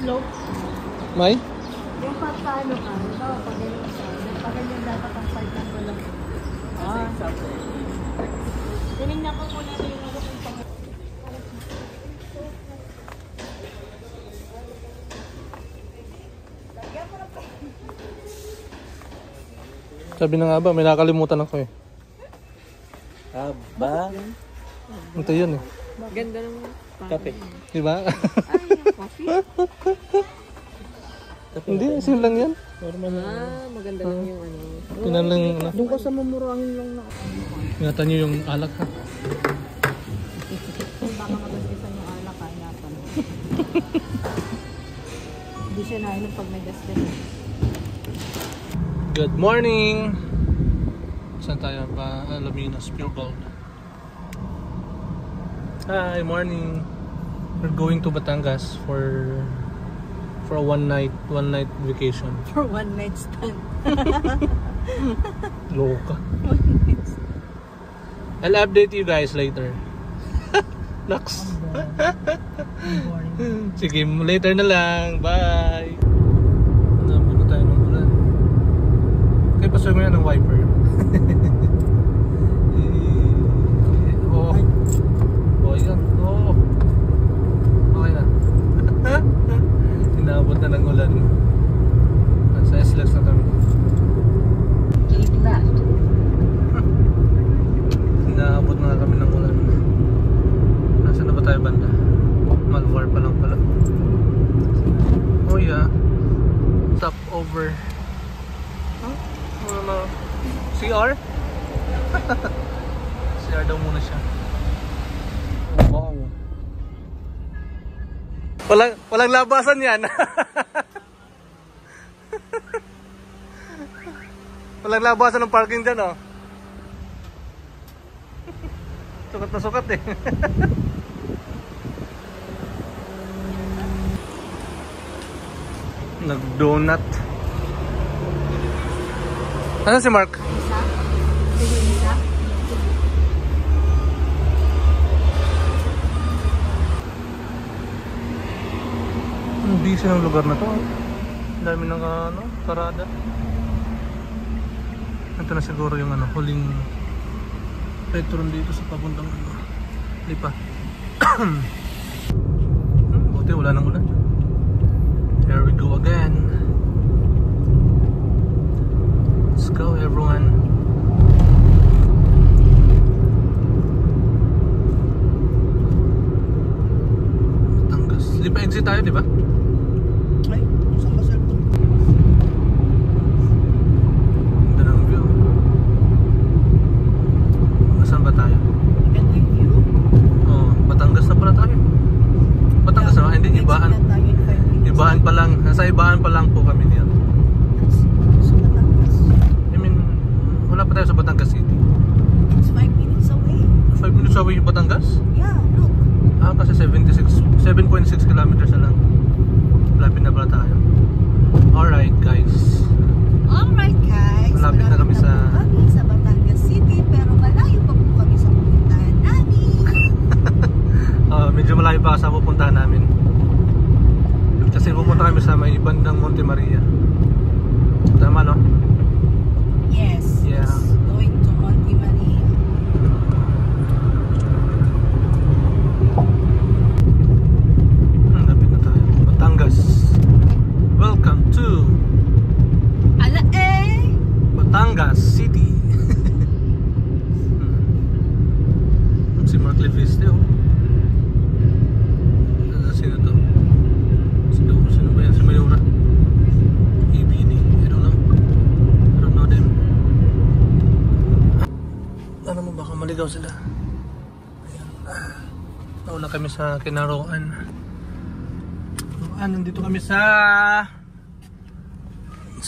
slope. May? Yung pagkaano ka, ito, pag-ganyan dapat ang pagkan ko lang. Tinignan ko muna rin yung ako kung pag- Sabi na nga ba, may nakalimutan ako eh. Aba. Ito yun eh. Ganda ng Kape. Diba? ay, coffee. Hindi, asin lang yan. Maganda lang yung ano. Tinan lang yung ano. Doon ko sa mamurangin lang na. Ingatan nyo yung alak ha. Baka magaspisan yung alak, ingatan. Hindi siya nainom pag may gas din. Good morning! Saan tayo pa? Alaminos, Pure Gold. Hi, morning! We're going to Batangas for a one night vacation. For one night stand. Loka. I'll update you guys later. Naks. Sige, later na lang. Bye! Nabuno tayo ng ulan. Kaya pasoy mo yan ng wiper. Oh. Oh, yan. Oh. Okay na. Inaabot na ng ulan. Nasa SLEX na kami. Keep left. Inaabot na kami ng ulan. Nasaan na ba tayo banda? Malvar pa lang pala. Oh yeah. Stop over. Huh? Ano? CR? CR daw muna siya. Wow. Walang labasan yan. Walang labasan ng parking dyan, oh. Sukat na sukat eh. Nag-donut. Ano si Mark? Isa? Sige, isa? Ang busy ng lugar na to. Ang dami ng ano, parada. Ito na siguro yung ano, huling petron dito sa papuntang Lipa. Buti wala nang ulan. Here we go again. Let's go everyone. Batangas. Lipa exit tayo, di ba? Ay, isang basal po. Ganda ng view. Saan ba tayo? Ganda yung view. Oh, Batangas na pala tayo. Batangas na? Hindi, Ibaan. Ibaan pa lang. Nasa Ibaan pa lang po kami niyan. Sa Batangas. I mean, wala pa tayo sa Batangas City. It's 5 minutes away. 5 minutes away yung Batangas? Yeah, look. Ah, kasi 7.6 kilometers na lang. Malapit na pala tayo. Alright guys. Alright guys. Malapit na kami sa Batangas City, pero malayo pa po kami sa pupuntahan namin. Medyo malayo pa sa pupuntahan namin. Kasi pupunta kami sa may bandang Monte Maria. Tama, no? Yes. Yeah. It's going to Monte Maria. Lapit na tayo. Batangas. Welcome to Ala eh! Batangas City. Si Mark Leviste, oh. Sino to? Sino ba yan? Si Mayura? Ibini? I don't know them. Alam mo, baka maligaw sila. Ayan. Nauna kami sa Kinaroan. Nandito kami sa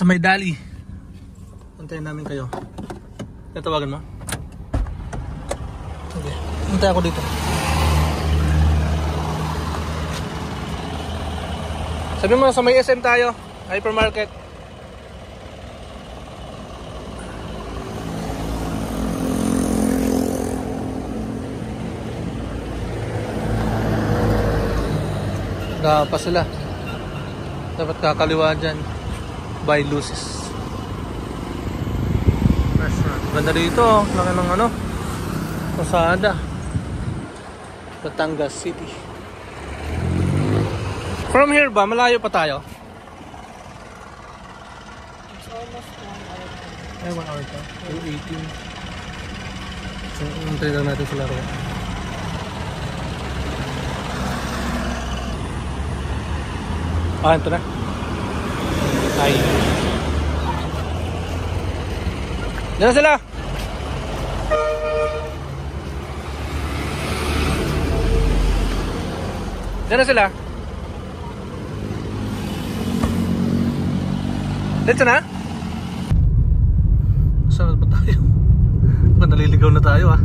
Maydali. Antayin namin kayo. Tatawagan mo? Okay. Antay ako dito. Sabi mo, sa may SM tayo. Hypermarket. Nagapa sila. Dapat kakaliwa dyan. By Lucis Restaurant. Ganda dito. Laki ng ano, Posada, Batangas City. From here ba? Malayo pa tayo? It's almost 1 hour. Ay, 1 hour pa. 2:18. So, untay lang natin sa laro. Ah, ito na. Ay. Diyan na sila! Diyan na sila! Dito na? Saan ba tayo? Ba naliligaw na tayo ah.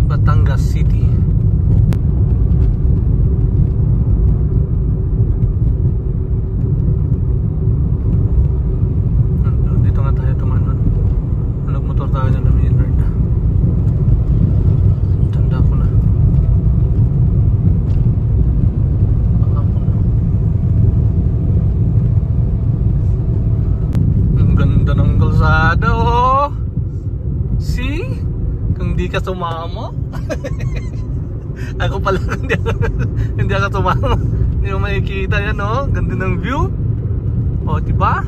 Batangas City. Dito nga tayo tumanon. Nagmotor tayo na Luminar na. Tanda ko na. Ang ganda ng kalsada oh. See? Kung di ka sumama. Ako pala hindi ako sumama. Hindi mo makikita yan oh. Ganda ng view. O diba?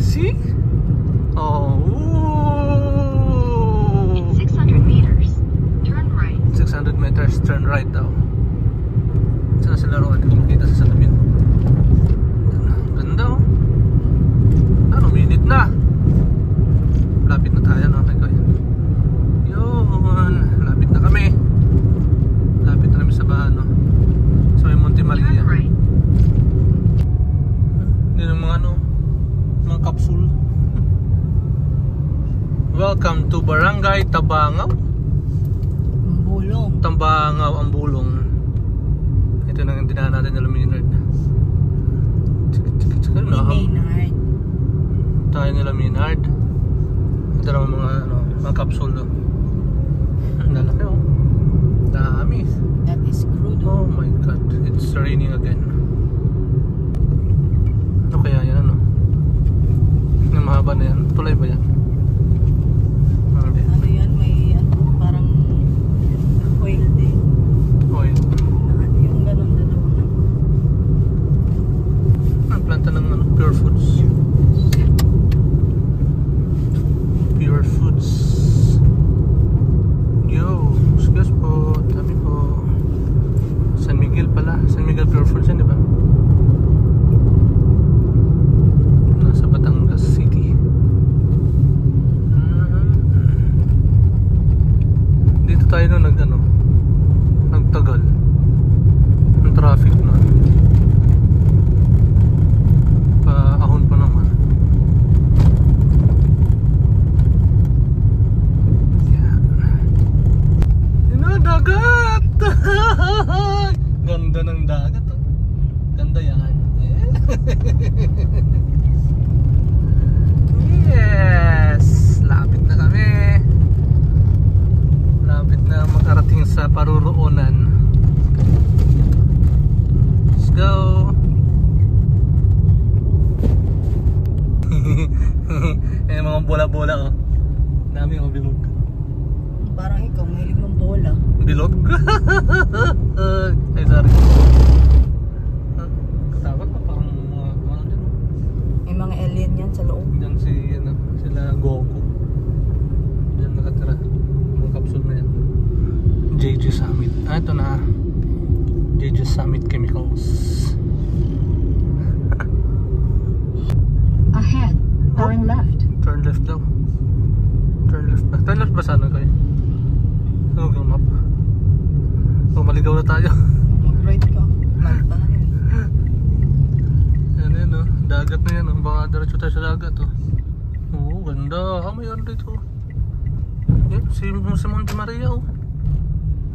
See? Oh. In 600 meters, turn right. 600 meters, turn right daw. Saan sila ro? Hindi ko makita sa salamin. Ganda oh. Ano, minute na. Lapit na tayo no? Yun. Lapit na kami. Lapit na kami sa bahan no? Sa may Monte Maria. Turn right. Hindi ng mga ano, mga kapsul. Welcome to Barangay Tabangaw. Bulong. Tambangaw ang bulong. Ito na ang dinahan natin na Luminard. Maynard. Tayo nila Maynard. Ito naman mga ano, mga kapsul do. Lalaki oh. Dami. That is crude. Oh my god, it's raining again. Ano kaya yan ano? Yung mahaba na yan, tulay ba yan? Ano yan? May ano, parang oil din. Oil. Yung ganun dalawa. Ang planta ng ano, Pure Foods. Pure Foods. Yo, excuse po, dami po. San Miguel pala, San Miguel Pure Foods yan, di ba? Nasa Batangas City. Dito tayo nung nagtagal. Ang traffic na. Paahon pa naman. Yan. Dagat! Ganda ng dagat oh. Ganda yan. Yes! Lapit na kami. Lapit na makarating sa paruroonan. Let's go! Yung mga bola-bola oh. Dami yung bilog. Parang ikaw, mahilig ng bola. Bilog? Ay, sorry. Katakot pa parang mga ano dyan. May mga alien yan sa loob. Diyan sila Goku. Diyan nakatira. Mga kapsul na yan. JG Summit. Ah, ito na. JG Summit Chemicals. Ahead, turn left. Turn left daw. Turn left ba? Turn left ba sana kayo? Google Map. Oh, maligaw na tayo. Mag-right ka. Light pa na yun. Yan yan oh. Dagat na yan oh. Baka diretso tayo sa dagat oh. Oo, ganda. Ah, may ano dito. Yan, si Monte Maria oh.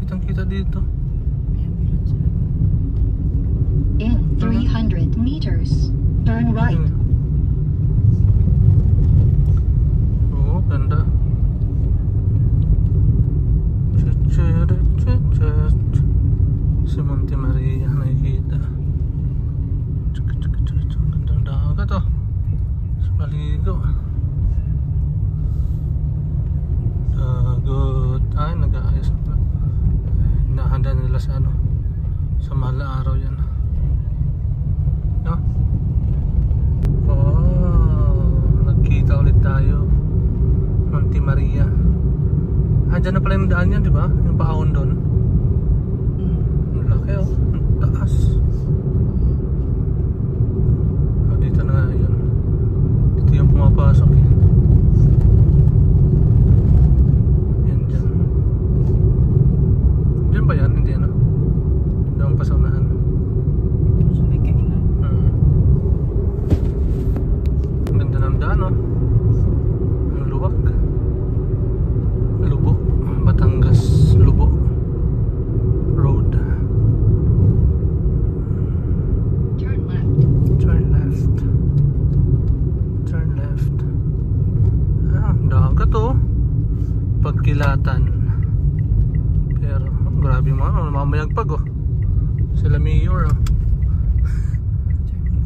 Kitang kita dito. In 300 meters, turn right. Oo, ganda. Si Monte Maria nakikita. sila sa ano, sa mahal na araw yan. No? Oh, nagkita ulit tayo. Monte Maria. Ah, dyan na pala yung daan yan, di ba? Yung paahon doon. Ang laki oh, ang taas. Oh, dito na nga yun. Dito yung pumapasok eh. Yan dyan. Dyan ba yan? Hindi ano? Doon pa sa unahan. Sabi kayo na. Ang ganda ng daan oh. Ang luwag. Lubok. Batangas Lubok Road. Turn left. Turn left. Turn left. Ah, dagat oh. Pagkilatan. Pero grabe mo ano, mamayagpag oh. Sila mayor oh.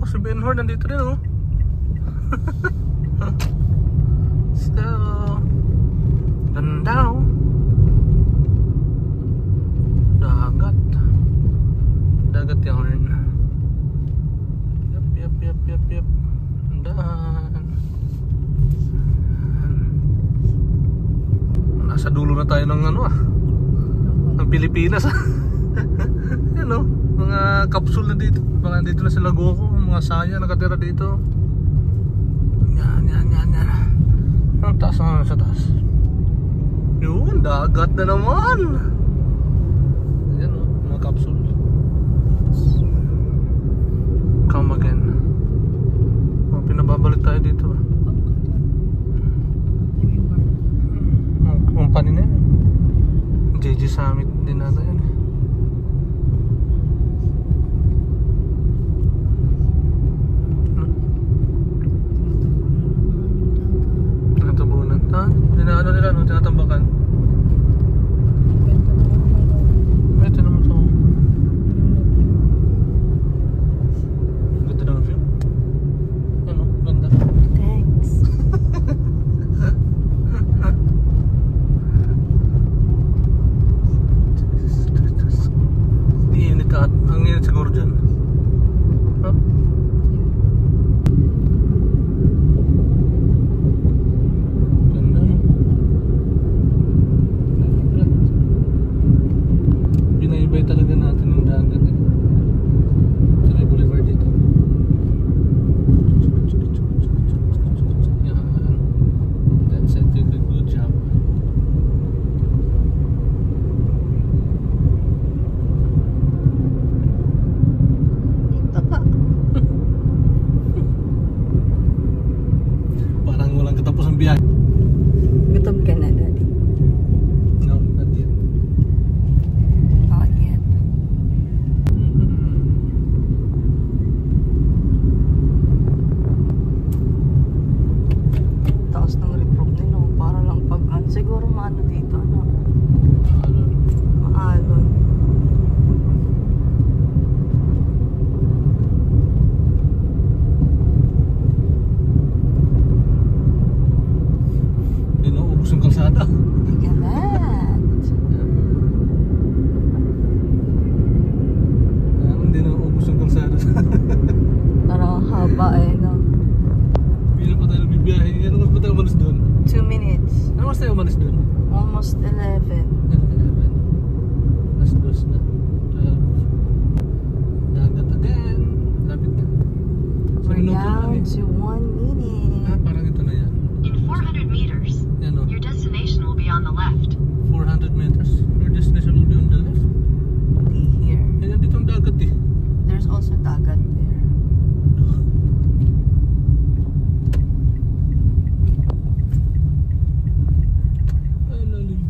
Oh, si Benhor nandito rin oh. So ganda oh. Dagat. Dagat yung Yep. Andahan. Nasa dulo na tayo ng ano ah. Ng Pilipinas ah. Yan oh. Mga kapsul na dito. Baka dito na sila Goku. Mga saya nakatira dito. Yan. Ang taas na sa taas. Yun, dagat na naman. Ayan o, mga kapsul. Come again. Oh, pinababalik tayo dito. Ang company na yun. JJ Summit din nata yan. Natabunan. Ano nila, no? Tinatambakan. Ito naman ito. Ganda naman view. Ano? Ganda. Thanks. Init at ang init siguro dyan. Huh? Ganda no? Binaybay talaga natin yung dagat eh. Ito may boulevard dito. Yan. That's it. You did a good job. Parang walang katapos ang biyahe. Gutom ka na, Daddy. No, not yet. Not yet. Taas ng reproof nila. Para lang pag siguro maano dito, no? Ano? Maalon. Hindi nauubos yung kalsada. Look at that. Hindi nauubos yung kalsada. Parang haba eh, no? Pila pa tayo nagbibiyahe. Ano mas pa tayo umalis doon? 2 minutes. Ano mas tayo umalis doon? Almost 11. 11. Last dos na. 12. Dagat again. Lapit na. We're minuto down lang eh. to 1 minute. Parang ito na yan. In 400 meters, Yan o. your destination will be on the left. 400 meters. Your destination will be on the left. Hindi here. Yan dito ang dagat eh. There's also dagat there. Ay, lalim.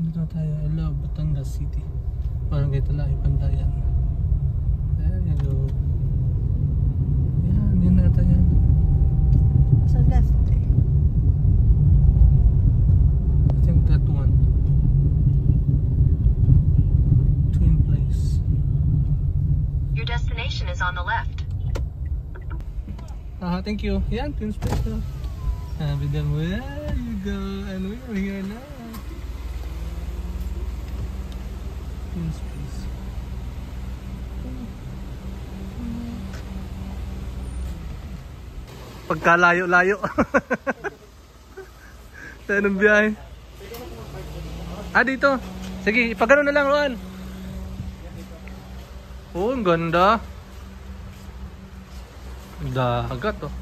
Dito na tayo. I love Batangas City. Parang kayo talahi Pandayan. There you go. Yan, yun na ata yan. Sa left eh. I think that one. Twin Place. Your destination is on the left. Thank you. Yan, Twin Place. Bigyan mo. There you go. And we are here now. In space. Pagkalayo-layo. Tayo ng biyahe. Ah, dito. Sige, ipagano na lang, Juan. Oh, ang ganda. Dagat, oh.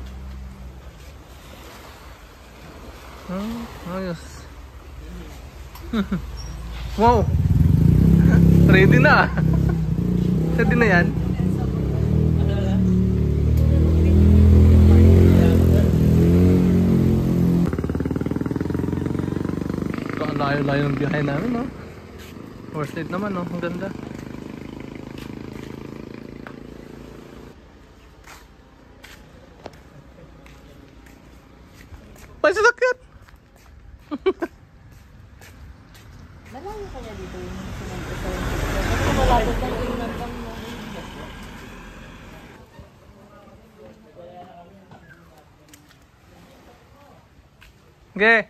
Ayos. Wow. Ready na. Ready na yan. Layo-layo ng biyahe namin, no? Worth it naman, no? Ang ganda. May sasakyan! Malayo kaya dito yung sinento sa yung kasi malapit lang yung nandang mo. Okay.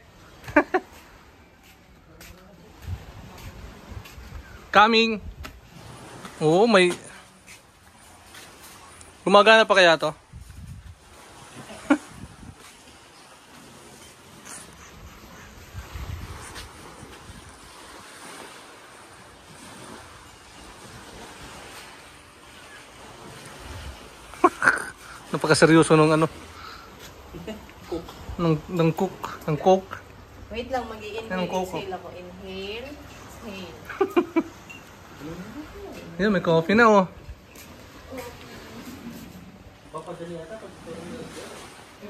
Coming. Oo, may gumagana pa kaya to? Napakaseryoso nung ano? Ng cook. Wait lang, mag-i-inhale, exhale ako. Inhale, exhale. Yan, may coffee na, oh.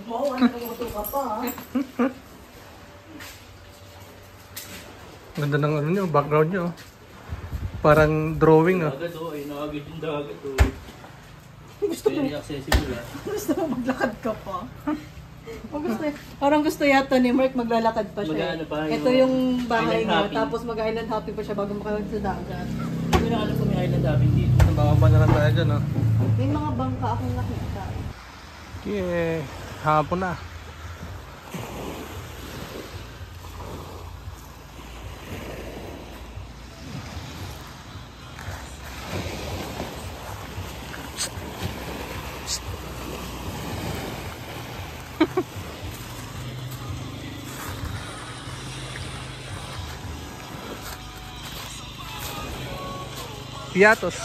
Wow, ano tumuto ka pa, ha? Ganda ng ano nyo, background nyo. Parang drawing, oh. Dagat, oh. Ay, nakagad yung dagat, oh. Very accessible, ah. Gusto mo maglakad ka pa? Parang gusto yata ni Mark maglalakad pa siya. Ito yung bahay niya, tapos mag-island hopping pa siya bago makawag sa dagat. Hindi na alam kung may island hopping dito. Nababa na lang tayo dyan, oh. May mga bangka akong nakita. Yeah, hapon na. Piatos.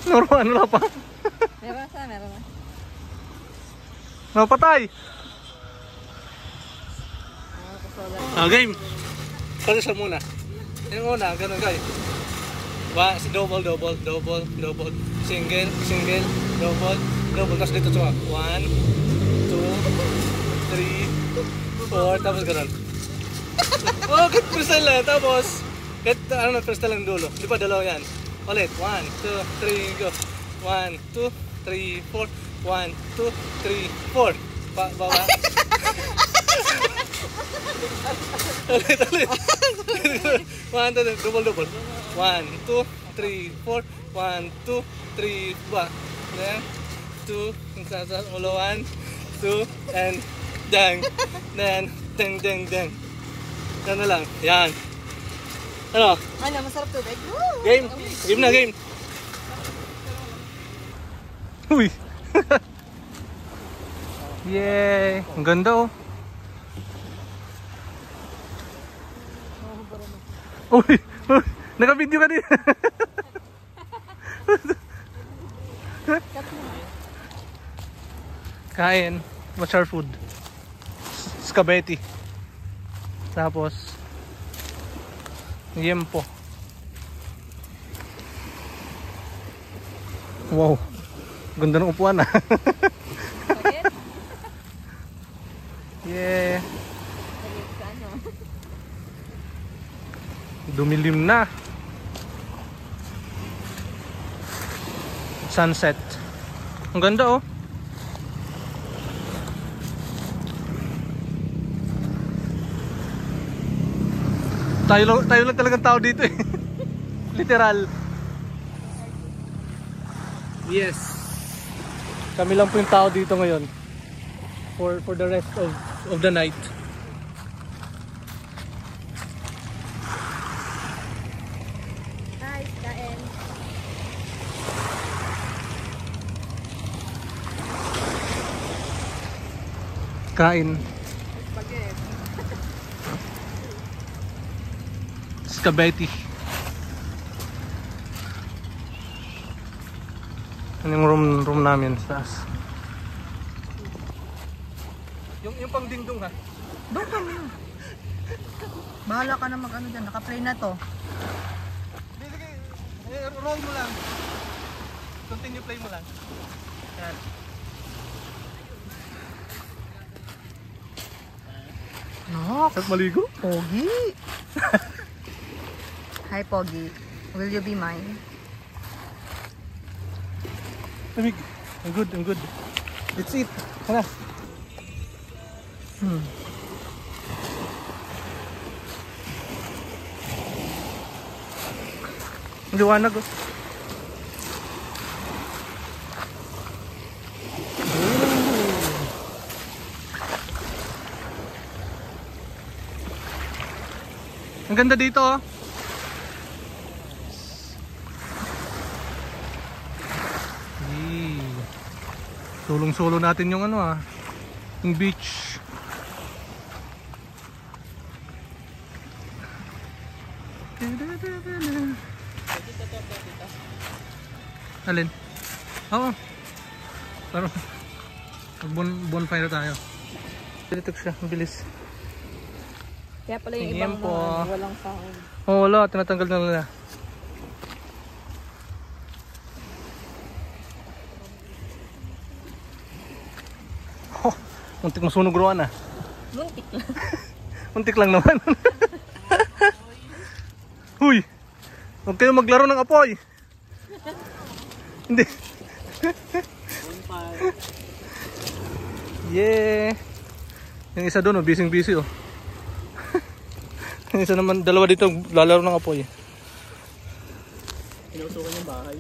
Ano na pa? Meron na. Napatay. Game. Pag isa muna. Yung una, ganun guys. Double. Single. Double. Tapos dito sa 1, 2, 3, 4. Tapos ganun. Oh, cut crystal lang. Tapos, crystal lang dulo. Di ba dalawa yan? Ulit. 1, 2, 3, go. 1, 2, 3, 4. 1, 2, 3, 4. Bawa. Ulit. 1, 2, double. 1, 2, 3, 4. 1, 2, 3, ba. Then, 2, ulo 1, 2, and dang. Then, dang. Ano lang, yan. Ano? Ano, masarap tubig? Game na. Uy. Yay! Ang ganda, oh. Uy! Naka-video ka din. Kain. What's our food? Spaghetti. Tapos yempo. Wow. Ganda ng upuan, ah. Yeah. Dumilim na. Sunset. Ang ganda, oh. Tayo lang talagang tao dito, eh. Literal. Yes. Kami lang po yung tao dito ngayon. for the rest of the night. Nice, kain. Kain. Spaghetti. Ano yung room namin sa taas? Yung pang dingdong ha? Doon kami. Bahala ka na mag-ano dyan. Naka-play na to. Sige, roll mo lang. Continue play mo lang. Yan. No. Sarap maligo? Pogi. Hi, Pogi. Will you be mine? Lamig. I'm good, I'm good. Let's eat. Tara. Liwanag oh. Ang ganda dito oh. Sulong-sulo natin yung ano yung beach. Alin? Oo. Parang bonfire tayo. Dito siya, bilis. Kaya pala yung Tingin ibang po. walang sound. Oh, wala, tinatanggal na nila. Oh, muntik masunog roon Muntik lang. Muntik lang naman. Huy! Huwag kayo maglaro ng apoy. Hindi. Yeah. Yung isa doon, busy oh. Yung isa naman, dalawa dito lalaro ng apoy. Inusukan yung bahay.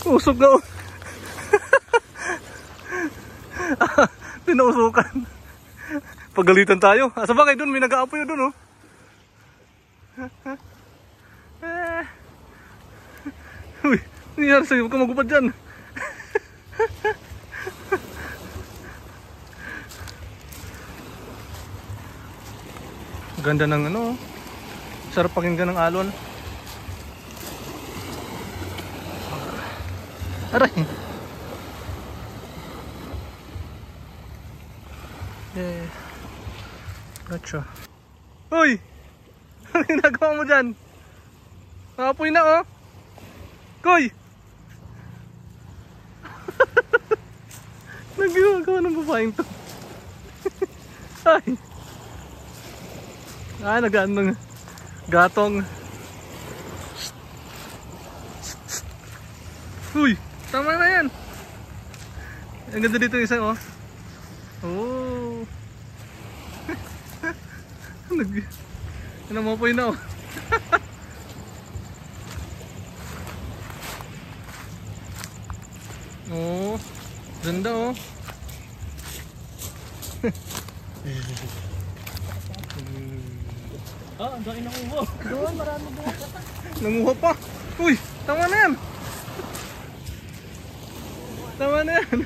Usog na oh. Pinausukan. Pagalitan tayo. Asa ba kayo doon? May nag-aapoy doon oh. Uy, nangyari sa'yo. Huwag ka magupad dyan. Ganda ng ano. Sarap pakinggan ng alon. Aray. Yeah. Gotcha. Uy! Ano ginagawa mo dyan? Nakapoy na oh. Koy! Nagagawa ng babaeng to. Ay! Nagaan ng gatong. Uy! Tama na yan! Ang ganda dito yung isa oh. Oh! Namapoy na oh. Oh, ganda oh. Ang dami nakuha. Doon, marami doon. Nanguha pa. Uy, tama na yan. Tama na yan.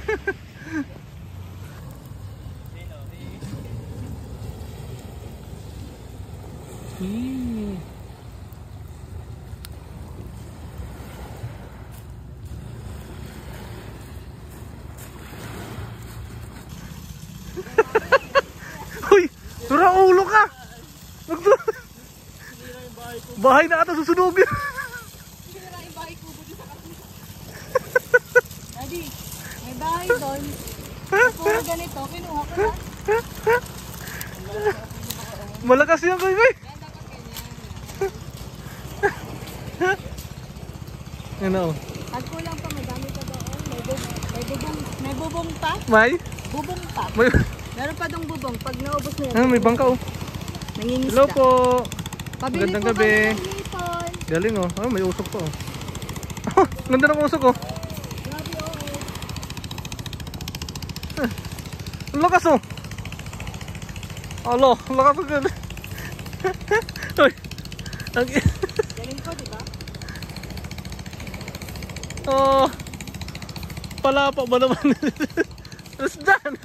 Uy, tura ulo ka. Bahay na ata susunugin. Daddy, may bahay doon. Puro ganito, kinuha ko na. Malakas yan, baby. Yan o. At kulang pa, madami pa doon. May bubong pa. May? Bubong pa. May? Meron pa dong bubong. Pag naubos mo yan. Ah, may bangka o. Nangingisda. Hello po. Pabili Magandang po gabi. kami ng hipon. Galing o. Ah, may usok pa o. Ganda ng usok o. Grabe, oo. Ang lakas oh. Alo, ang lakas agad. Uy. Galing ko, di ba? Oh. Palapa ba naman? Tapos dyan.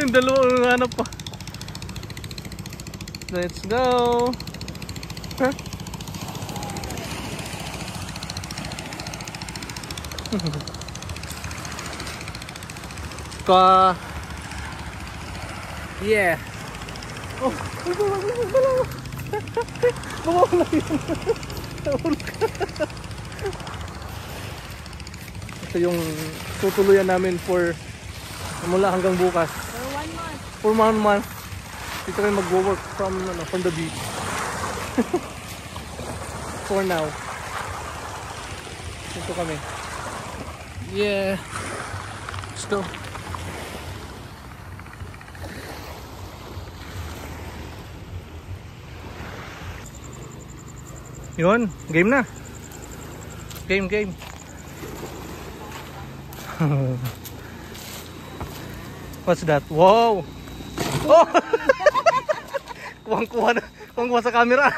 Yung dalawang hanap pa. Let's go. Huh? Yeah. Oh, bumawala yun. Ito yung tutuluyan namin for mula hanggang bukas. For 1 month. Dito kayo mag-work from the beach. For now. Dito kami. Yeah. Let's go. Yun, game na. Game. What's that? Wow! Oh! Kuwang-kuwa sa camera.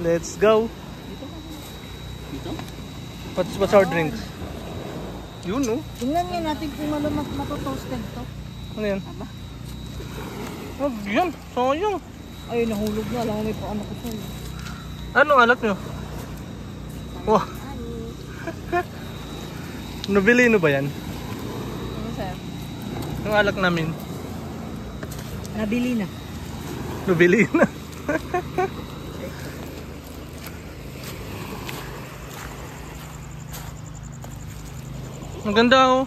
Let's go. Dito? What's our drinks? Yun, no? Tingnan nga natin kung matotoasted to. Ano yan? Oh, yan. Sayang. Ay, nahulog na. Alam mo, may paano ko sa'yo. Ano alat nyo? Wow. Nabili no ba yan? Ano sa'yo? Yung alak namin. Nabili na. Nabili na. Ang ganda oh.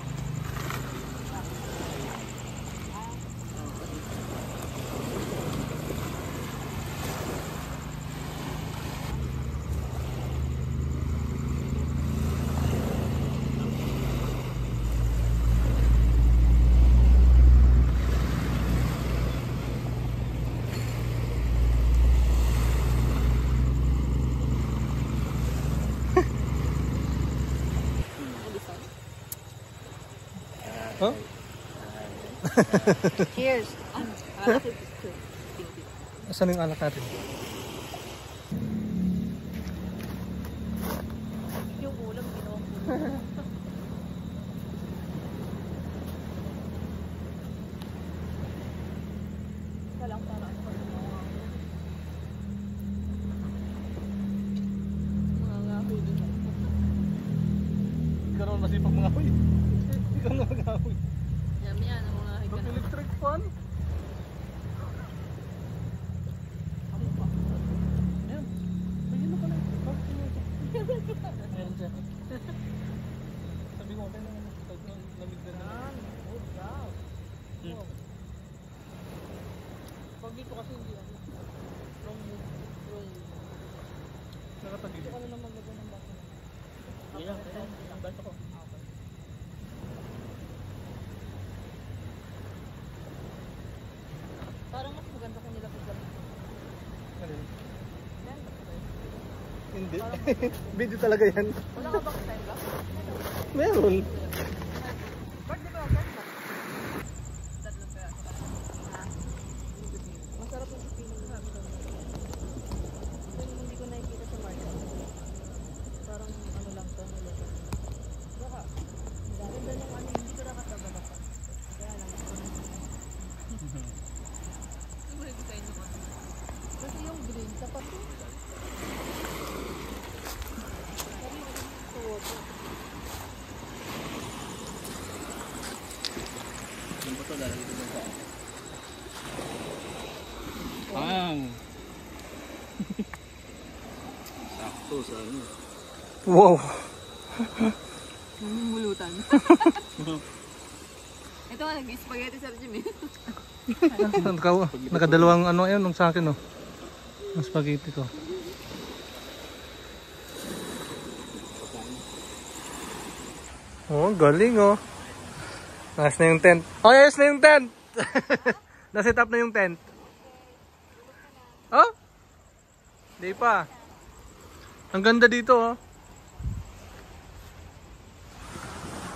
Huh? Cheers. Asan yung alak natin? Yung ulam, ginawa ko. Walang para ano pa ginawa ko. Mga ngahoy din. Ikaw naman masipag mga huy. Ikaw naman mga huy. Yami yan, ang mga higa na. Electric fan? Ayan. Ayun na pala. Meron siya. Sabi ko, okay naman. Lamig na naman. Good job. Hmm. Pag dito kasi hindi ano. Wrong move. Nakatagil. Dito ka na lang maglagay ng baso. Ayan, ang baso ko. Okay. Parang mas maganda kung nilapit lang. Ano yun? Yan. Hindi. Video talaga yan. Wala ka bang time ba? Meron. Bart, di ba? Bart ba? Tatlong pera. Masarap yung pipino niya. Pero hindi ko nakikita sa market. Parang ano lang to. Baka. Ganda yung ano, hindi ko nakatabalakad. Kaya lang. Ano yung design mo? Kasi yung green, sapat yun. Yung bato dahil dito sa Pang! Sakto sa ano. Wow. Namumulutan. Ito nga, nag-spaghetti sa Jimmy. Nakadalawang ano ayun nung sa akin oh. Ang spaghetti ko. Oh, galing oh. Ayos na yung tent. Oh, ayos na yung tent. Na-set up na yung tent. Oh? Di pa. Ang ganda dito oh.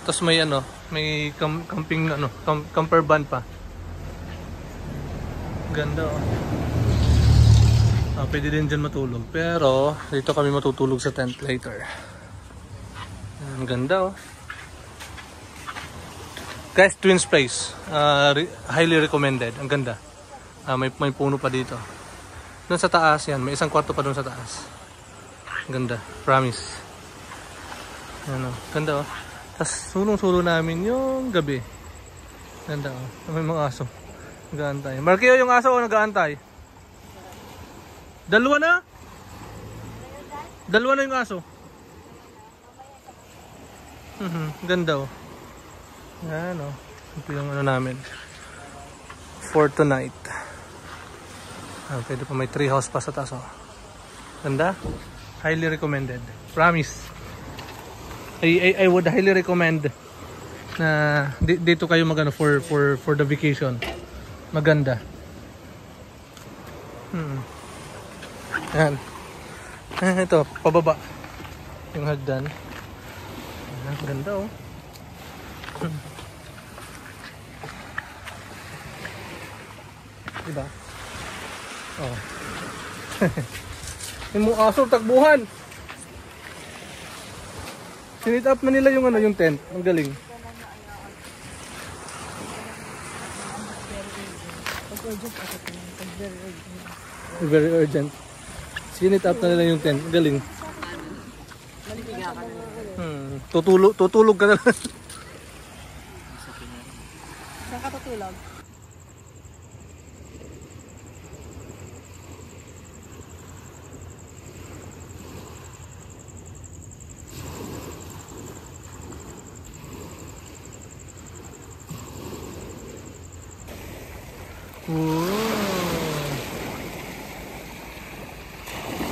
Tapos may ano, may camping ano, camper van pa. Ganda oh. Pwede din dyan matulog. Pero dito kami matutulog sa tent later. Ang ganda oh. Guys, Twins Place. Highly recommended. Ang ganda. May puno pa dito. Doon sa taas yan. May isang kwarto pa doon sa taas. Ang ganda. Promise. Ano, ganda oh. Tapos sulong-sulo namin yung gabi. Ganda oh. May mga aso. Nag-aantay. Markio yung aso o nag-aantay? Dalawa na? Dalawa na yung aso. Ganda oh. Yan oh. Ito yung ano namin. For tonight. Pwede pa may tree house pa sa taas oh. Ganda. Highly recommended. Promise. I would highly recommend na dito kayo magano for the vacation. Maganda. Yan. Ito, pababa. Yung hagdan. Ganda oh. Diba? Oh. Yung mga aso, takbuhan. Sinit up na nila yung ano, yung tent. Ang galing. Very urgent. Sinit up na nila yung tent. Ang galing. Tutulog ka na lang. Saan ka tutulog?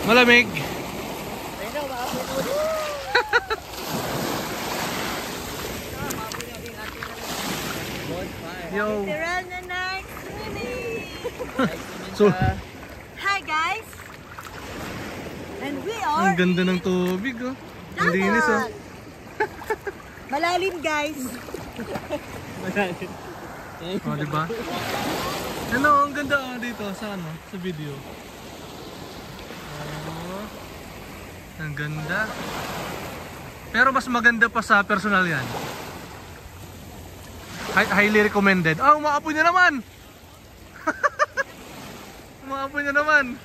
Malamig. Yo. So, hi guys. And we are ang ganda ng tubig oh. Ang linis oh. Malalim guys. Oh, diba? Ano, ang ganda oh dito sa ano, sa video. Oh. Ang ganda. Pero mas maganda pa sa personal yan. Highly recommended. Ah, umaapoy na naman. Umaapoy na naman.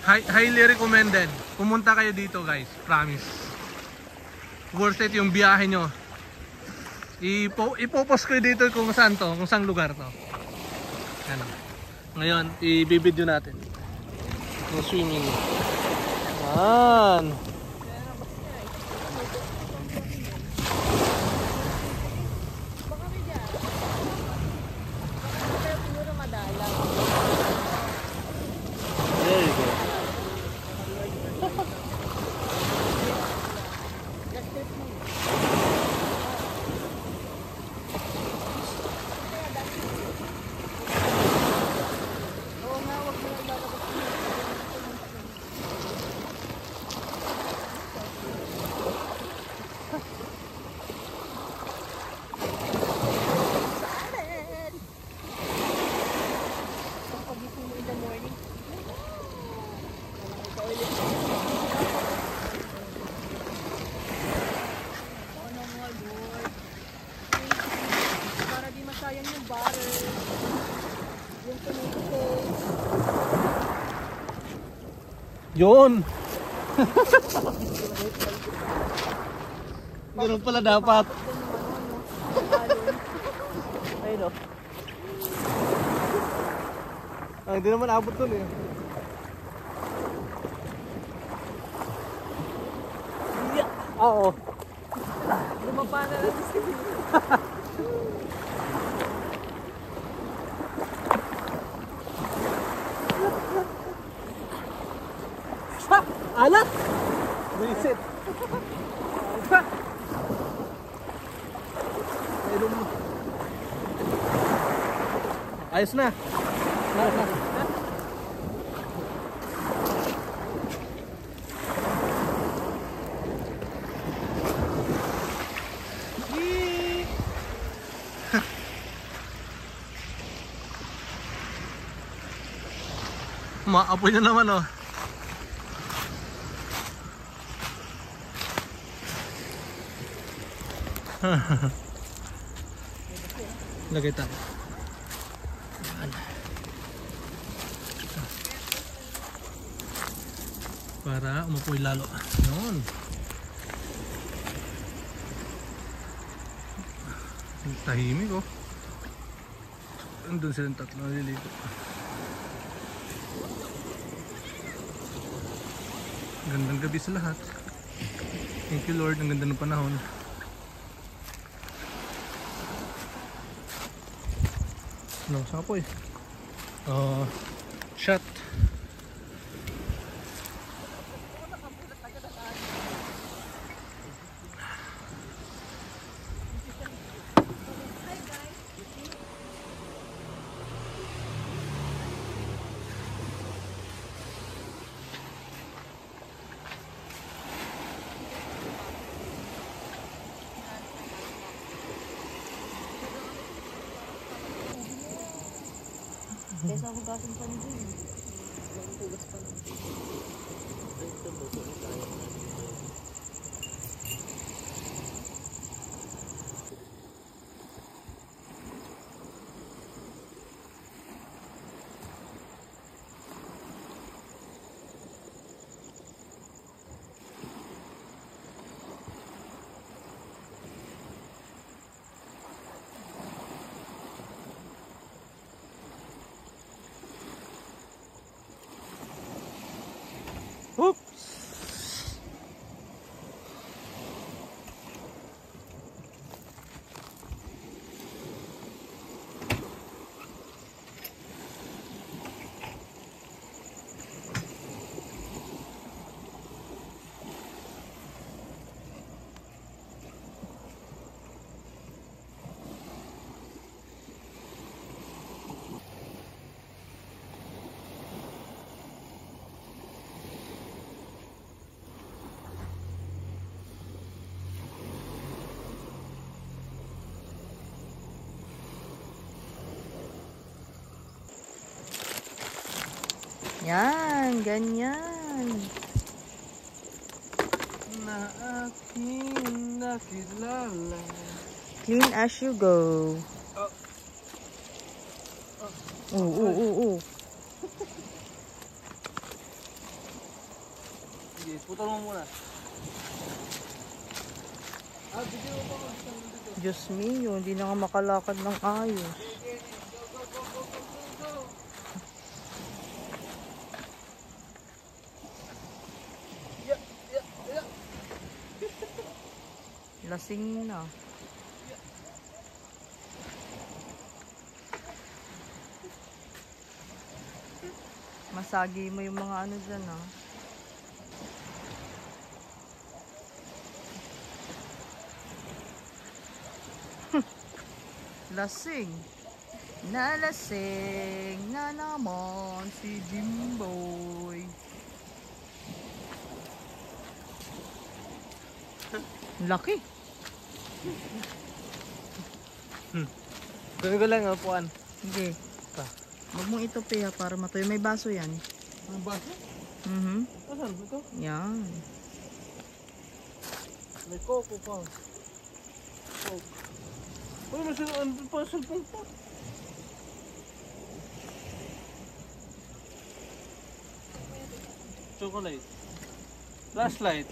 Highly recommended. Pumunta kayo dito guys, promise. Worth it yung biyahe nyo. Ipopost ko dito kung saan to, kung saan lugar to. Ano. Ngayon, i-video natin. Yung swimming. Yan. There you go. Sayang yung butter. Yung tomato sauce. Yun! Ganun pala dapat. Ayun o. Hindi naman abot dun eh. Oo. Lumapa na lang si Alat! Visit! Ayos na! Maapoy na naman oh. Lagay tayo. Yan. Para umapoy lalo. Yun. Tahimik oh. Andun silang tatlo naliligo. Gandang gabi sa lahat. Thank you Lord, ang ganda ng panahon. No, saan po eh? Shot. Kesa hugasin pa nito. Hugas pa lang. Oops. Yan, ganyan. Na aking nakilala. Clean as you go. Oo. Sige, putol mo muna. Diyos mio, hindi na nga makalakad ng ayos. Lasing na. Masagi mo yung mga ano dyan ah. Lasing. Nalasing na naman si Jimboy. Laki. Gawin ko lang ang upuan. Sige. Huwag mong itupi ha para matuyo. May baso yan. Ang baso? Asan? Ito? Yan. May coco pa. Coke. Uy, may ano pa sa cellphone pa. Chocolate. Flashlight.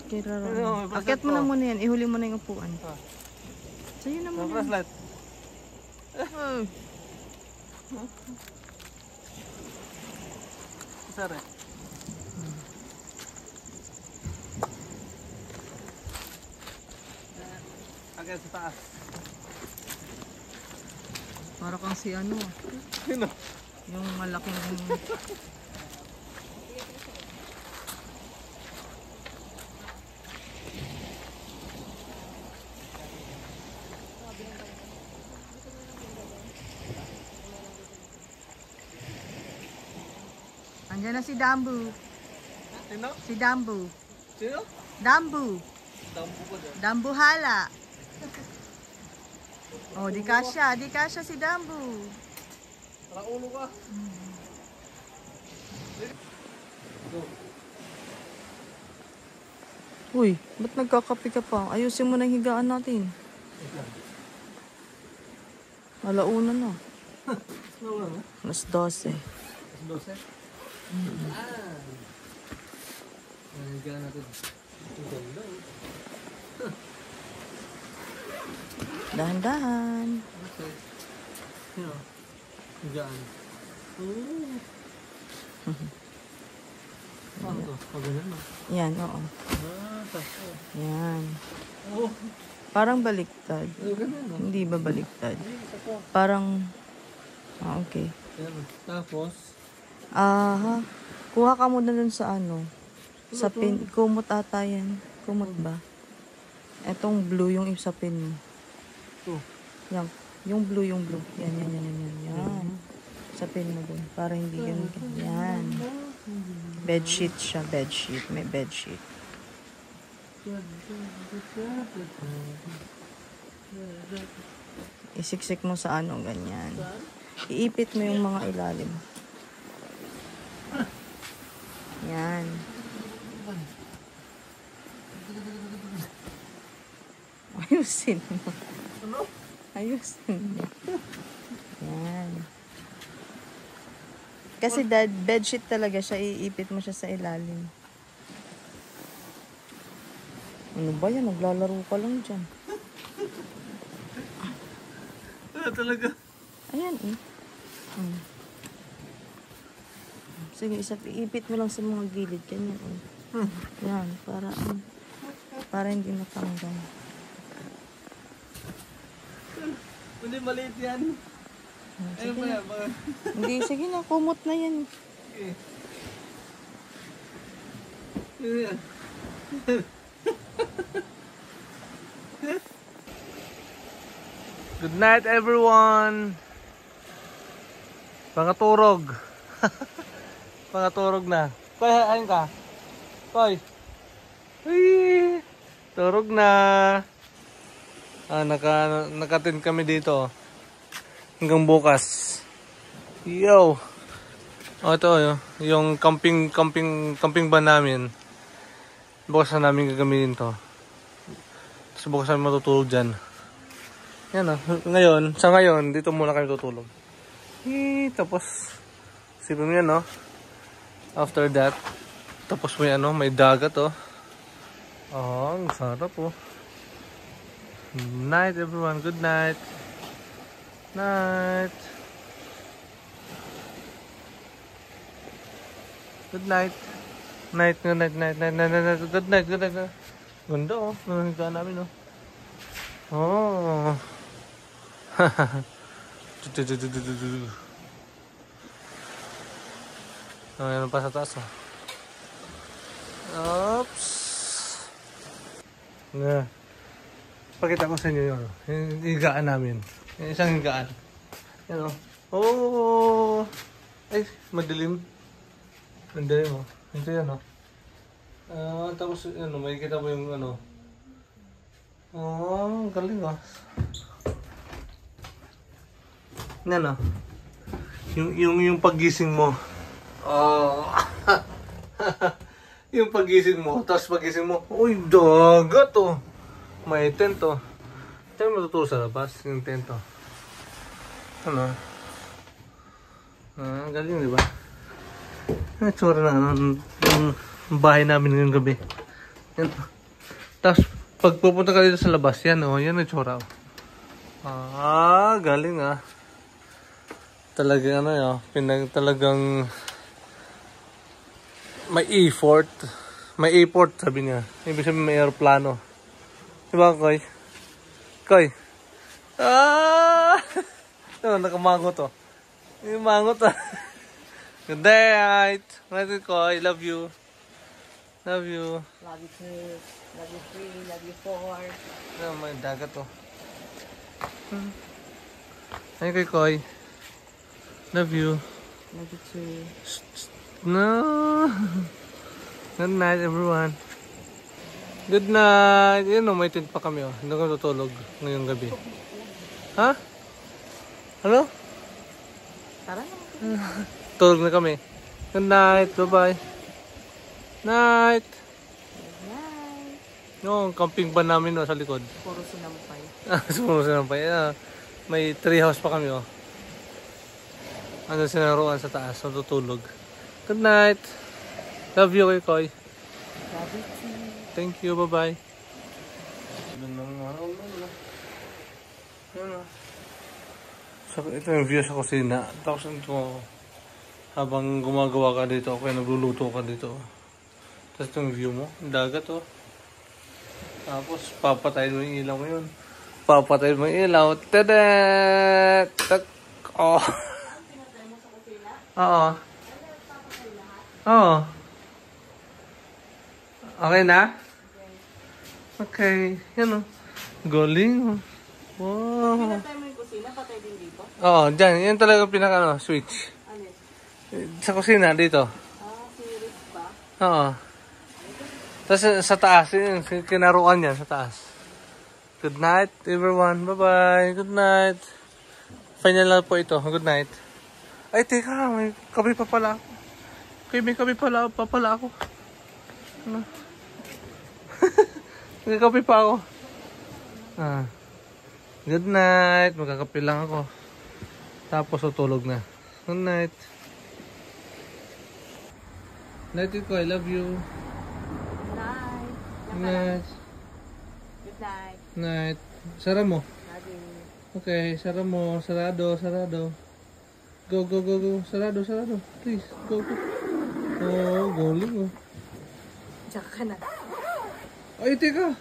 Kira Ano, may Akyat mo na muna yan. Ihuli mo na yung upuan. Ah. Sa'yo naman yan. Flashlight. Oh. Sir eh. Akyat sa taas. Para kang si ano ah. Sino? Yung malaking Andiyan na si Dambu. Sino? Si Dambu. Sino? Dambu. Dampo ko dyan. Dambuhala. Oh, di kasya si Dambu. Parang ulo ka. Uy, ba't nagkakape ka pa? Ayusin mo na yung higaan natin. Alauna na. Mas 12. 12? Higaan natin. Dahan-dahan. Okay. Higaan. Ano to? Ganun na. Yan, oo. Tako. Yan. Oh, Parang baliktad. ganun na. Hindi ba baliktad? Tako. Parang... okay. Tapos, Aha. Kuha ka muna dun sa ano. Sa pin. Kumot ata yan. Kumot ba? Etong blue yung sa pin mo. ito. Yan. Yung blue. Yan. Yan. Sa pin mo dun. Para hindi ganun. Yan. Bedsheet siya. Bedsheet. May bedsheet. Isiksik mo sa ano. Ganyan. Iipit mo yung mga ilalim. Yan. Ayusin mo. Ayusin mo. Yan. Kasi dad, bedsheet talaga siya. Iipit mo siya sa ilalim. Ano ba yan? Naglalaro ka lang dyan. Talaga. Ayan eh. Sige, iipit mo lang sa mga gilid. Ganyan eh. Yan, para hindi matanggal. Hindi maliit yan. Ayun Sige pa na. yan. Hindi, sige na. Kumot na yan. Okay. Ayun yan. Good night everyone. Pangaturog. Pangaturog na. Koy, ayun ka. Koy. Uy, turog na. Nakatin kami dito. Hanggang bukas. Yo. Oh, ito yung camping van namin. Bukas na namin gagamitin to. Tapos bukas namin matutulog dyan. Yan sa ngayon, dito muna kami tutulog. Tapos, sipin mo yan, after that, tapos may dagat, ang sarap, Night, everyone. Good night. Night. Good night. Night. Good night. Good night. Ganda, Nanghiga namin, Oh. Ayan pa sa taas, Oops. Pakita ko sa inyo yung higaan namin. Yung isang higaan. Yan, Oh. Ay, madilim. Madilim, Ito yan, tapos, makikita mo yung galing, Yan, yung paggising mo. Yung paggising mo, tapos paggising mo, uy, dagat, May tent, Tayo matutulog sa labas, yung tent, galing, di ba? Ang tsura na, yung bahay namin ngayong gabi. Yan. Tapos, pag pupunta ka dito sa labas, yan, yan ang tsura, galing, Talagang, talagang may effort. May effort, sabi niya. Ibig sabihin may aeroplano. Diba, Koy? Koy? Nakamango to. Yung mango to. Good night. Good Koy. Love you. Love you. Love you 2. Love you 3. Love you 4. May dagat to. Ay, kay Koy. Love you. Love you 2. No. Good night, everyone. Good night. May tent pa kami, Hindi kami tutulog ngayong gabi. Ha? Ano? Tara na. Tulog na kami. Good night. Bye-bye. Night. Good night. Yung camping van namin no, sa likod. Puro sinampay. Sumunod sinampay. May tree house pa kami oh. Ano sinaruan sa taas, natutulog. Good night. Love you, Koy. Love you too. Thank you, bye-bye. So, ito yung view sa kusina. Tapos ito, habang gumagawa ka dito, okay, nagluluto ka dito. Tapos ito yung view mo, dagat oh. Tapos papatayin mo yung ilaw ngayon. Papatayin mo yung ilaw. Tadat! Tak! Oh! Oo. Oo. Okay na? Okay. Yan o. Galing. Wow. Pinatay mo yung kusina, patay din dito? Oo, dyan. Yan talaga pinaka switch. Ano? Sa kusina, dito. Series ba? Oo. Tapos sa taas, yun, kinaruan yan sa taas. Good night, everyone. Bye-bye. Good night. Final na po ito. Good night. Ay, teka. May kape pa pala ako. Okay, may kape pa pala ako. Ano? May kape pa ako. Good night. Magkakape lang ako. Tapos tutulog na. Good night. Night ko. I love you. Night. Good night. Good night. Night. Sara mo. Love you. Okay, sara mo. Sarado, sarado. Go, go, go, go. Sarado, sarado. Please, go, go. Oh, galing oh. Tsaka ka na. Ay, teka.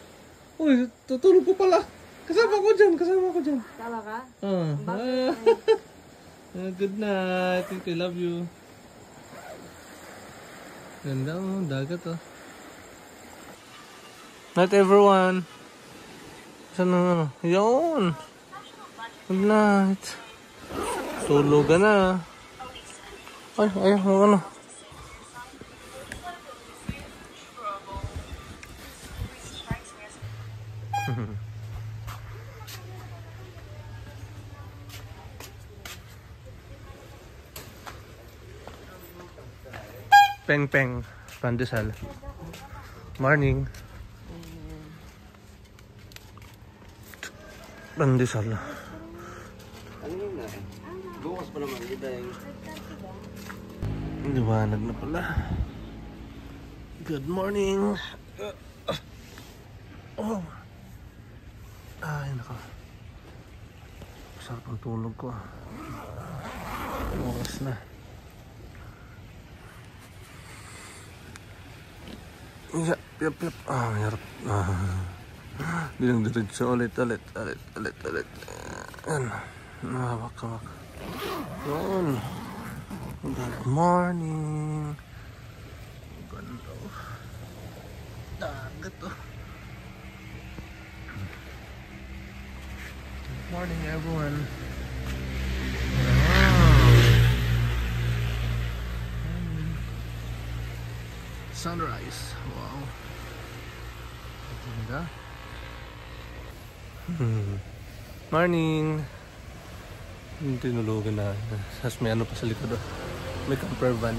Uy, tutulog ko pala. Kasama ko dyan, kasama ko dyan. Tama ka? Good night. I love you. Ganda oh, dagat oh. Night everyone. Saan na ano? Yun. Good night. Tulog ka na. Ay, ano. Peng-peng. Pandesal. Morning. Pandesal. Ano yun na eh? Bukas pa naman, ida yung... Liwanag na pala. Good morning. Oh. Ay, naka. Sarap ang tulog ko. Oras na. Yap. Ah, hirap. Bilang diretso ulit. Yan. Hawak. Yun. Good morning. Ganda. Dagat oh. Good morning everyone. Sunrise. Wow. Ganda. Morning. Tinulugan na. Tapos may ano pa sa likod. May camper van.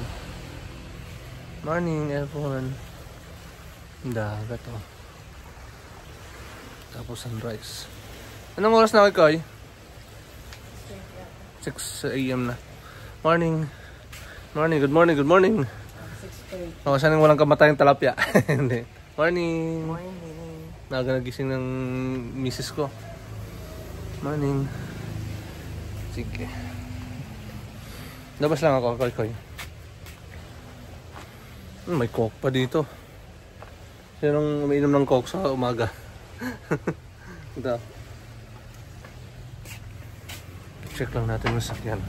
Morning everyone. Dagat oh. Tapos sunrise. Anong oras na kayo? 6 AM na. Morning. Good morning. Oh, sanang walang kamatayang talapya. Hindi. Morning. Naga nagising ng misis ko. Morning. Sige. Labas lang ako, Koy. May coke pa dito. Sinong umiinom ng coke sa umaga? Ito. Check lang natin yung sakyan.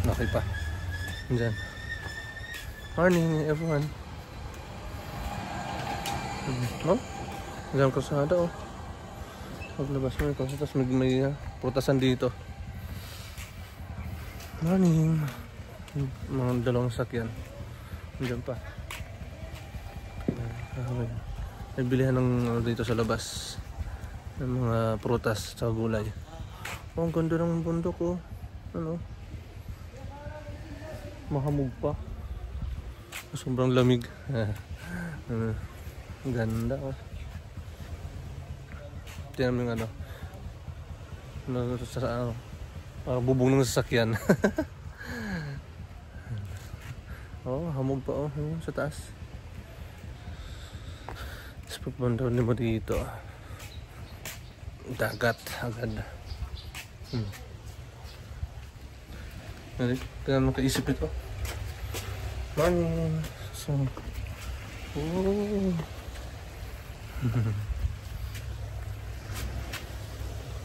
Okay pa. Diyan. Morning everyone. Oh? Diyan kasada oh. Paglabas mo ito. Tapos may prutasan dito. Morning. Mga dalawang sakyan. Diyan pa. May bilihan ng dito sa labas. Ng mga prutas sa gulay. Oh, ang ganda ng bundok oh. Ano? Mahamog pa. Sobrang lamig. Ang ganda oh. Tingnan mo yung ano. Parang bubong ng sasakyan. Oh, hamog pa oh. Sa taas. Tapos pupunta mo dito. Dagat agad. Tingnan mo kaisip ito. Morning. So, oh.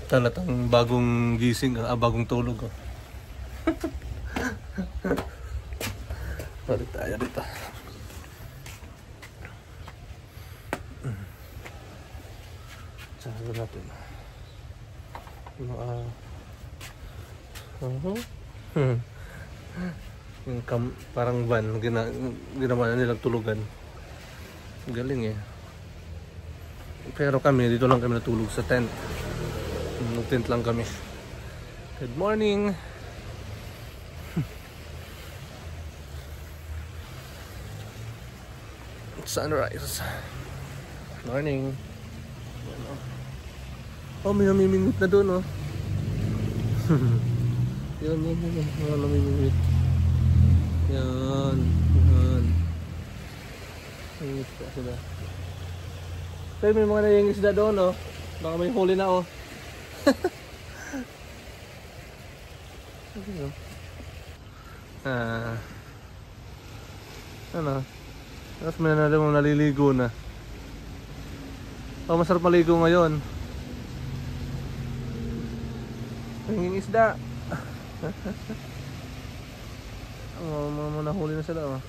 Talatang bagong gising, bagong tulog. Oh. Balik tayo dito. Saan natin? Yung parang van, ginawa na nilang tulugan. Galing eh. Pero kami, dito lang kami natulog sa tent. Nag-tent lang kami. Good morning! Sunrise. Morning. Oh, may namimingwit na doon oh. Yan. Mga namimingwit. Yan. Namimingwit pa sila. So, may mga nayingisda doon oh. Baka may huli na oh. Ano? Tapos may naliligo na. Oh, masarap maligo ngayon. Ang isda. Nahuli na sila oh.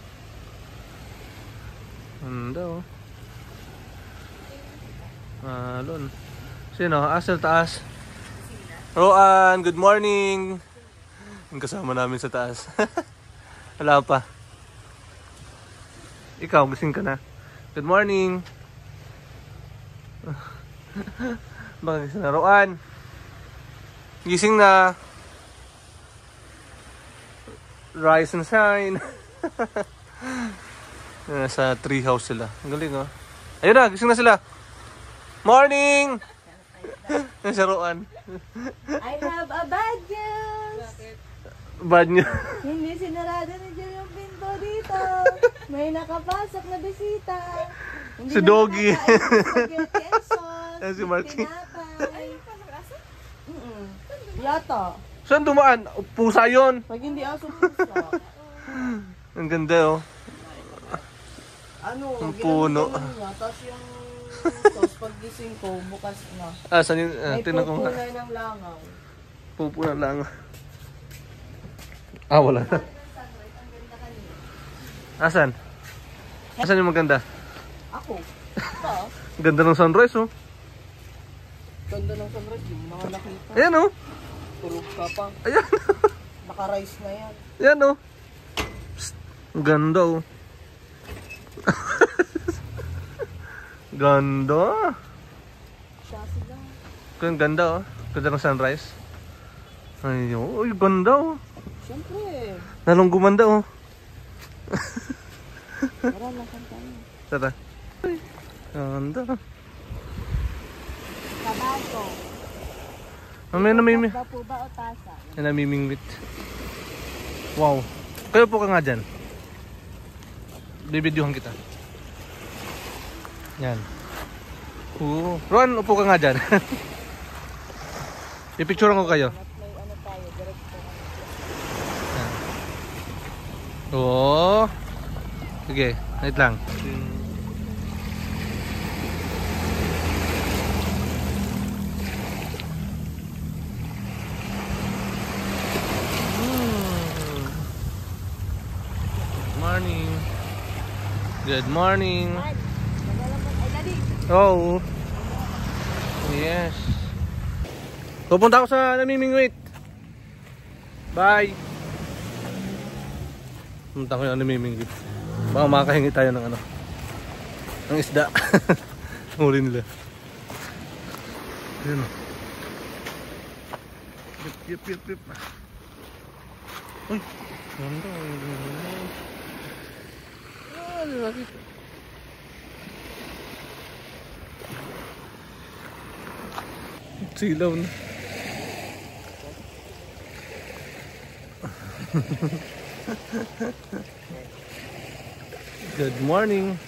Handa oh. Alon. Sino? Asal taas. Roan, good morning. Ang kasama namin sa taas. Wala pa. Ikaw, gising ka na. Good morning. Bakit gising na? Roan. Gising na. Rise and shine. Nasa tree house sila. Ang galing oh. Ayun na, gising na sila. Morning! Nasa Roan. I have a bad news. Bad news. Hindi sinarado ni Jill yung pinto dito. May nakapasok na bisita. Hindi Si Doggy. Si Marky. Yata. Saan dumaan? Pusa yun. Pag hindi aso pusa. Ang ganda oh. Ano? Ang puno. Tapos yung sauce pag gising ko, bukas na. Saan yun? May Tinan ko nga. pupunay ng langaw. Pupuna lang. Wala na. Asan? Asan yung maganda? Ako? Ito. Ganda ng sunrise oh. Ganda ng sunrise. Yung mga nakita. Ayan oh. Tulog ka pa. Ayan. Naka-rise na yan. Ayan oh. Psst. Ang ganda oh. Ganda. Siya sila. Ang ganda oh. Ganda ng sunrise. Ay, oh, ganda oh. Siyempre. Lalong gumanda oh. Tara, lakan tayo. Tara. Ay, ganda. Kabato. May namiming. Ba po ba o tasa? May namimingwit. Wow. Kayo po ka nga dyan. Bibidyohan kita. Yan. Ron, upo ka nga dyan. Ipicturean ko kayo. May ano tayo, diretso. Oo. Sige, wait lang. Morning. Good morning. Oh. Yes. Pupunta ako sa namimingwit. Bye. Pupunta ko yung namimingwit. Baka makahingi tayo ng ano. Ng isda. Huli nila. Ayun o. Yip. Uy. Ganda. Di ba kita? Silaw na. Good morning.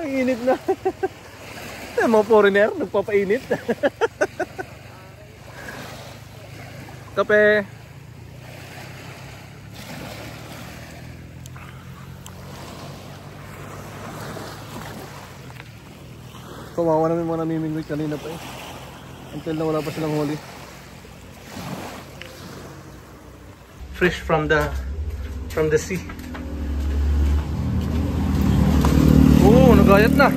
Ang init na. Mga foreigner, nagpapainit. Kape. Kawawa namin mga namimingwit kanina pa eh. Until na wala pa silang huli. Fresh from the sea. Oo, nagayat na.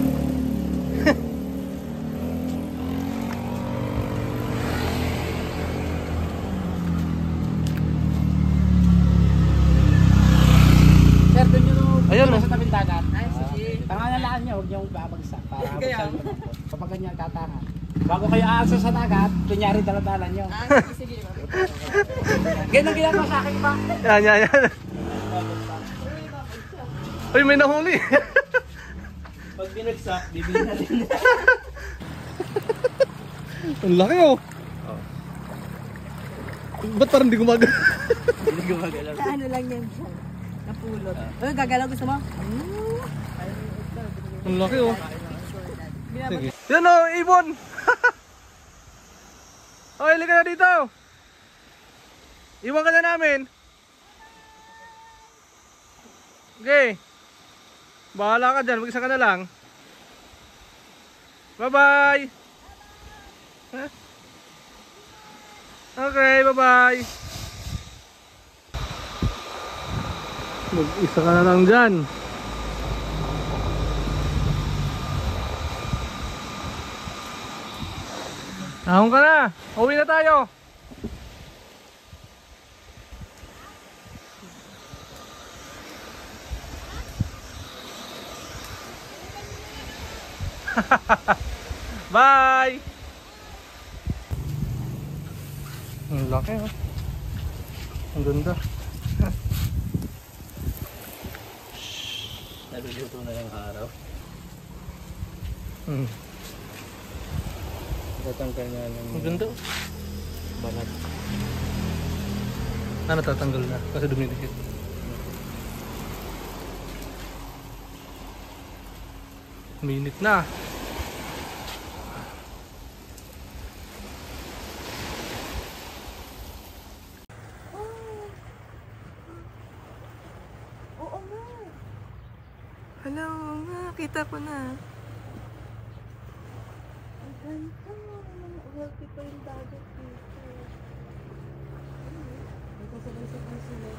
Sir, doon nyo Ayun, sa tabing dagat. Ay, sige. Pangalalaan nyo, huwag nyo babagsak para buksan nyo lang po. Kapag ganyan tatangan. Bago kayo aasa sa dagat, kunyari daladala nyo. Sige. Ganun ginagawa sa akin ba? Yan. Uy, may nahuli. Pag binagsak, bibili natin. Ang laki oh. Ba't parang di gumagalaw? Hindi gumagalaw. Ano lang yan siya. Napulot. Gagalaw gusto mo? Ang laki oh. Sige. Yan oh, ibon. Okay, halika na dito. Iwan ka na namin. Okay. Bahala ka dyan, mag-isa ka na lang. Bye-bye. Huh? Okay, bye-bye. Mag-isa ka na lang dyan. Ahon ka na. Uwi na tayo. Bye. Ang laki oh. Ang ganda. Naluluto na lang araw. Tatanggal nga lang. Ang ganda oh. Banat. Natatanggal na kasi dumidikit. Minute na. Oo nga. Hello, nga, kita ko na. Ang ganda. Healthy pa yung dagat dito. Nagkasabay-sabay sila.